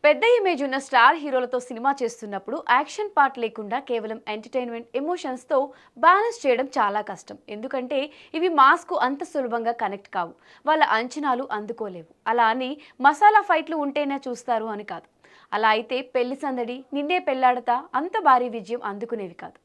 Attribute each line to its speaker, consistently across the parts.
Speaker 1: పెద్ద ఇమేజ్ ఉన్న స్టార్ హీరోలతో సినిమా చేస్తున్నప్పుడు యాక్షన్ పార్ట్ లేకుండా కేవలం ఎంటర్టైన్మెంట్ ఎమోషన్స్తో బ్యాలెన్స్ చేయడం చాలా కష్టం. ఎందుకంటే ఇవి మాస్కు అంత సులభంగా కనెక్ట్ కావు. వాళ్ళ అంచనాలు అందుకోలేవు. అలా అని మసాలా ఫైట్లు ఉంటేనే చూస్తారు అని కాదు. అలా అయితే పెళ్లి సందడి, నిన్నే పెళ్లాడతా అంత భారీ విజయం అందుకునేవి కాదు.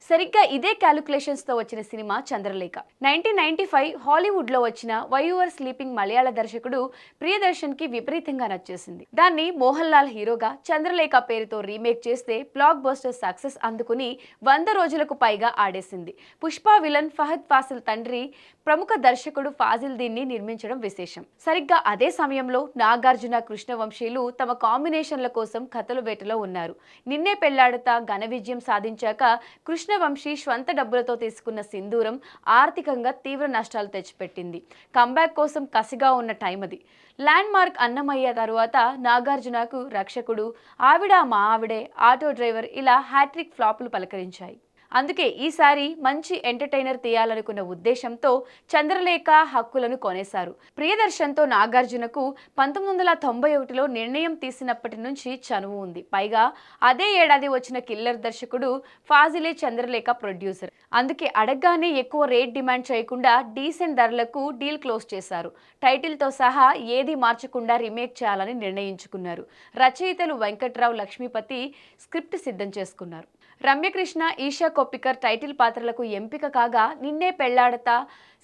Speaker 1: సరిగ్గా ఇదే క్యాలిక్యులేషన్స్తో వచ్చిన సినిమా చంద్రలేఖ. 1995 హాలీవుడ్లో వచ్చిన వై యువర్ స్లీపింగ్ మలయాళ దర్శకుడు ప్రియదర్శన్కి విపరీతంగా నచ్చేసింది. దాన్ని మోహన్ లాల్ హీరోగా చంద్రలేఖ పేరుతో రీమేక్ చేస్తే బ్లాక్ బస్టర్ సక్సెస్ అందుకుని 100 రోజులకు పైగా ఆడేసింది. పుష్ప విలన్ ఫహద్ ఫాసిల్ తండ్రి ప్రముఖ దర్శకుడు ఫాజిల్ దీన్ని నిర్మించడం విశేషం. సరిగ్గా అదే సమయంలో నాగార్జున, కృష్ణవంశీలు తమ కాంబినేషన్ల కోసం కథలు వేటలో ఉన్నారు. నిన్నే పెళ్లాడతా ఘన విజయం సాధించాక కృష్ణవంశీ స్వంత డబ్బులతో తీసుకున్న సింధూరం ఆర్థికంగా తీవ్ర నష్టాలు తెచ్చిపెట్టింది. కంబ్యాక్ కోసం కసిగా ఉన్న టైం అది. ల్యాండ్ మార్క్ అన్నమయ్య తరువాత నాగార్జునకు రక్షకుడు, ఆవిడ మా ఆవిడే, ఆటో డ్రైవర్ ఇలా హ్యాట్రిక్ ఫ్లాపులు పలకరించాయి. అందుకే ఈసారి మంచి ఎంటర్టైనర్ తీయాలనుకున్న ఉద్దేశంతో చంద్రలేఖ హక్కులను కొనేశారు. ప్రియదర్శన్తో నాగార్జునకు 1991లో నిర్ణయం తీసినప్పటి నుంచి చనువు ఉంది. పైగా అదే ఏడాది వచ్చిన కిల్లర్ దర్శకుడు ఫాజిలే చంద్రలేఖ ప్రొడ్యూసర్. అందుకే అడగ్గానే ఎక్కువ రేట్ డిమాండ్ చేయకుండా డీసెంట్ ధరలకు డీల్ క్లోజ్ చేశారు. టైటిల్తో సహా ఏది మార్చకుండా రీమేక్ చేయాలని నిర్ణయించుకున్నారు. రచయితలు వెంకట్రావు, లక్ష్మీపతి స్క్రిప్ట్ సిద్ధం చేసుకున్నారు. రమ్యకృష్ణ, ఈషా కొప్పికర్ టైటిల్ పాత్రలకు ఎంపిక కాగా, నిన్నే పెళ్లాడతా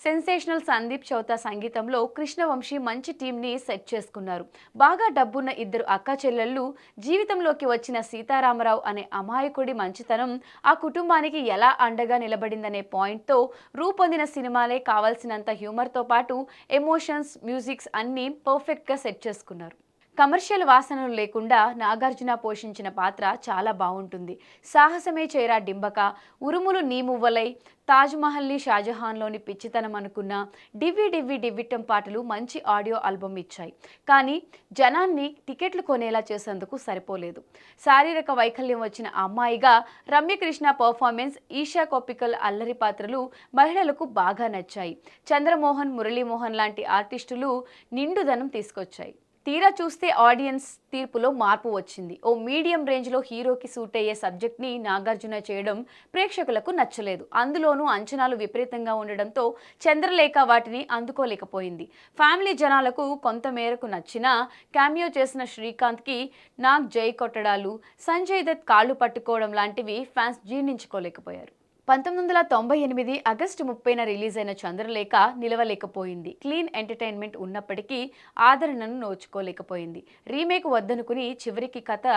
Speaker 1: సెన్సేషనల్ సందీప్ చౌతా సంగీతంలో కృష్ణవంశీ మంచి టీంని సెట్ చేసుకున్నారు. బాగా డబ్బున్న ఇద్దరు అక్క చెల్లెళ్ళు జీవితంలోకి వచ్చిన సీతారామరావు అనే అమాయకుడి మంచితనం ఆ కుటుంబానికి ఎలా అండగా నిలబడిందనే పాయింట్తో రూపొందిన సినిమాలే. కావాల్సినంత హ్యూమర్తో పాటు ఎమోషన్స్, మ్యూజిక్స్ అన్నీ పర్ఫెక్ట్గా సెట్ చేసుకున్నారు. కమర్షియల్ వాసనలు లేకుండా నాగార్జున పోషించిన పాత్ర చాలా బాగుంటుంది. సాహసమే చేరా డింబక, ఉరుములు నీ మువ్వలై, తాజ్మహల్ని షాజహాన్లోని పిచ్చితనం అనుకున్న డివ్వి డివ్వి డివ్విట్టం పాటలు మంచి ఆడియో ఆల్బమ్ ఇచ్చాయి. కానీ జనాన్ని టికెట్లు కొనేలా చేసేందుకు సరిపోలేదు. శారీరక వైకల్యం వచ్చిన అమ్మాయిగా రమ్యకృష్ణ పర్ఫార్మెన్స్, ఈషా కొప్పికల్ అల్లరి పాత్రలు మహిళలకు బాగా నచ్చాయి. చంద్రమోహన్, మురళీమోహన్ లాంటి ఆర్టిస్టులు నిండుదనం తీసుకొచ్చాయి. తీరా చూస్తే ఆడియన్స్ తీర్పులో మార్పు వచ్చింది. ఓ మీడియం రేంజ్లో హీరోకి సూట్ అయ్యే సబ్జెక్ట్ని నాగార్జున చేయడం ప్రేక్షకులకు నచ్చలేదు. అందులోనూ అంచనాలు విపరీతంగా ఉండడంతో చంద్రలేఖ వాటిని అందుకోలేకపోయింది. ఫ్యామిలీ జనాలకు కొంత మేరకు నచ్చినా క్యామియో చేసిన శ్రీకాంత్కి నాగ్ జై కొట్టడాలు, సంజయ్ దత్ కాళ్ళు పట్టుకోవడం లాంటివి ఫ్యాన్స్ జీర్ణించుకోలేకపోయారు. 1998 ఆగస్టు 30న రిలీజ్ అయిన చంద్రలేఖ నిలవలేకపోయింది. క్లీన్ ఎంటర్టైన్మెంట్ ఉన్నప్పటికీ ఆదరణను నోచుకోలేకపోయింది. రీమేక్ వద్దనుకుని చివరికి కథ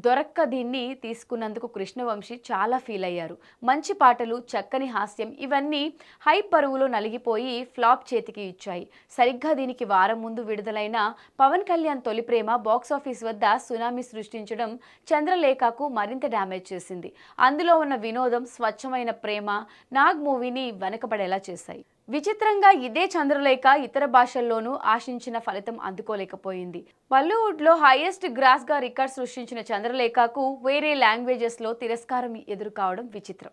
Speaker 1: దొరక్క దీన్ని తీసుకున్నందుకు కృష్ణవంశీ చాలా ఫీల్ అయ్యారు. మంచి పాటలు, చక్కని హాస్యం ఇవన్నీ హై పరువులో నలిగిపోయి ఫ్లాప్ చేతికి ఇచ్చాయి. సరిగ్గా దీనికి వారం ముందు విడుదలైన పవన్ కళ్యాణ్ తొలి ప్రేమ బాక్సాఫీస్ వద్ద సునామీ సృష్టించడం చంద్రలేఖకు మరింత డ్యామేజ్ చేసింది. అందులో ఉన్న వినోదం, స్వచ్ఛమైన ప్రేమ నాగ్ మూవీని వెనకబడేలా చేశాయి. విచిత్రంగా ఇదే చంద్రలేఖ ఇతర భాషల్లోనూ ఆశించిన ఫలితం అందుకోలేకపోయింది. బాలీవుడ్లో హైయెస్ట్ గ్రాస్గా రికార్డ్ సృష్టించిన చంద్రలేఖకు వేరే లాంగ్వేజెస్లో తిరస్కారం ఎదురు కావడం విచిత్రం.